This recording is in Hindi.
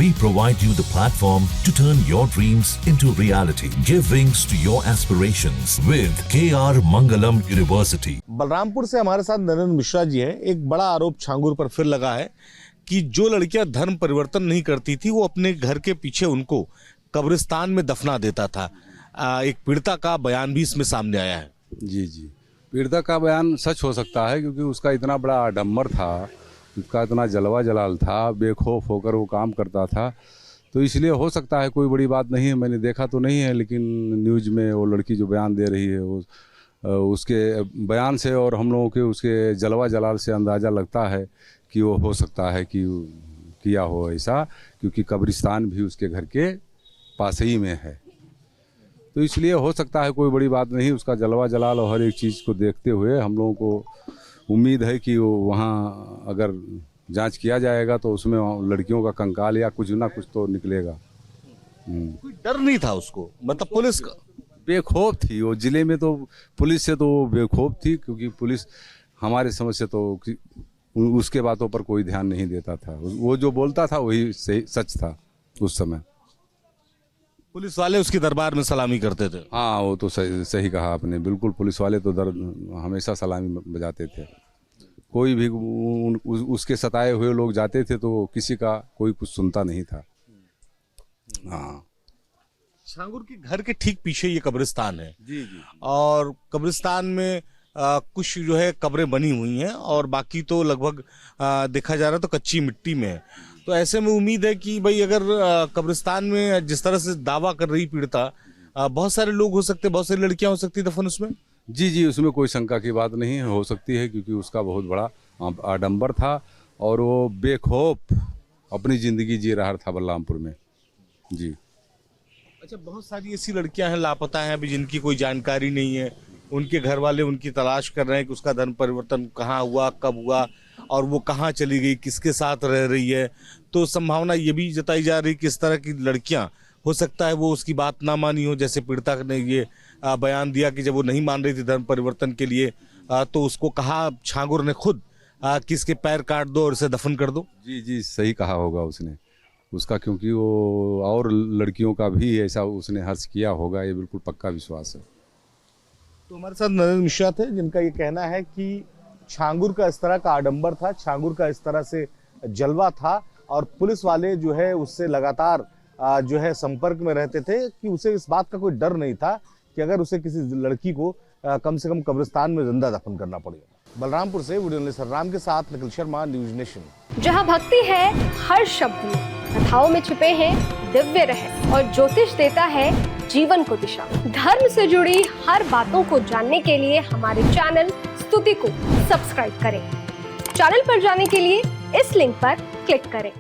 We provide you the platform to turn your dreams into reality. Give wings to your aspirations with KR Mangalam University. Balrampur से हमारे साथ नरेंद्र मिश्रा जी हैं। एक बड़ा आरोप छांगुर पर फिर लगा है कि जो लड़कियां धर्म परिवर्तन नहीं करती थी वो अपने घर के पीछे उनको कब्रिस्तान में दफना देता था। एक पीड़िता का बयान भी इसमें सामने आया है। जी जी, पीड़िता का बयान सच हो सकता है क्योंकि उसका इतना बड़ा आडंबर था, उसका इतना जलवा जलाल था, बेखौफ होकर वो काम करता था, तो इसलिए हो सकता है। कोई बड़ी बात नहीं है, मैंने देखा तो नहीं है, लेकिन न्यूज़ में वो लड़की जो बयान दे रही है वो उसके बयान से और हम लोगों के उसके जलवा जलाल से अंदाज़ा लगता है कि वो हो सकता है कि किया हो ऐसा, क्योंकि कब्रिस्तान भी उसके घर के पास ही में है। तो इसलिए हो सकता है, कोई बड़ी बात नहीं। उसका जलवा जलाल और हर एक चीज़ को देखते हुए हम लोगों को उम्मीद है कि वो वहाँ अगर जांच किया जाएगा तो उसमें लड़कियों का कंकाल या कुछ ना कुछ तो निकलेगा। कोई डर नहीं था उसको, मतलब पुलिस का बेखौफ थी वो। जिले में तो पुलिस से तो वो बेखौफ थी, क्योंकि पुलिस हमारे समझ से तो उसके बातों पर कोई ध्यान नहीं देता था। वो जो बोलता था वही सही सच था उस समय। पुलिस वाले उसके दरबार में सलामी करते थे। हाँ, वो तो सही कहा आपने, बिल्कुल। पुलिस वाले तो हमेशा सलामी बजाते थे। कोई भी उसके सताए हुए लोग जाते थे तो किसी का कोई कुछ सुनता नहीं था। हाँ, छांगुर के घर के ठीक पीछे ये कब्रिस्तान है। जी जी। और कब्रिस्तान में कुछ जो है कब्रें बनी हुई हैं और बाकी तो लगभग देखा जा रहा है तो कच्ची मिट्टी में है। तो ऐसे में उम्मीद है कि भाई अगर कब्रिस्तान में जिस तरह से दावा कर रही पीड़िता, बहुत सारे लोग हो सकते, बहुत सारी लड़कियां हो सकती दफन उसमें। जी जी, उसमें कोई शंका की बात नहीं है, हो सकती है, क्योंकि उसका बहुत बड़ा आडंबर था और वो बेखौफ अपनी ज़िंदगी जी रहा था बलरामपुर में। जी। अच्छा, बहुत सारी ऐसी लड़कियां हैं लापता हैं अभी, जिनकी कोई जानकारी नहीं है। उनके घर वाले उनकी तलाश कर रहे हैं कि उसका धर्म परिवर्तन कहाँ हुआ, कब हुआ और वो कहाँ चली गई, किसके साथ रह रही है। तो संभावना ये भी जताई जा रही कि इस तरह की लड़कियां, हो सकता है वो उसकी बात ना मानी हो। जैसे पीड़िता ने ये बयान दिया कि जब वो नहीं मान रही थी धर्म परिवर्तन के लिए तो उसको कहा छांगुर ने खुद कि इसके पैर काट दो और इसे दफन कर दो। जी जी, सही कहा होगा उसने उसका, क्योंकि वो और लड़कियों का भी ऐसा उसने हर्ष किया होगा, ये बिल्कुल पक्का विश्वास है। तो हमारे साथ नरेंद्र मिश्रा थे, जिनका ये कहना है कि छांगुर का इस तरह का आडंबर था, छांगुर का इस तरह से जलवा था और पुलिस वाले जो है उससे लगातार जो है संपर्क में रहते थे कि उसे इस बात का कोई डर नहीं था कि अगर उसे किसी लड़की को कम से कम कब्रिस्तान में जिंदा दफन करना पड़ेगा। बलरामपुर से वीडियो जर्नलिस्ट राम के साथ निखिल शर्मा, न्यूज नेशन। जहां भक्ति है हर शब्द में, कथाओं में छिपे हैं दिव्य रहस्य और ज्योतिष देता है जीवन को दिशा। धर्म से जुड़ी हर बातों को जानने के लिए हमारे चैनल स्तुति को सब्सक्राइब करें। चैनल पर जाने के लिए इस लिंक पर क्लिक करें।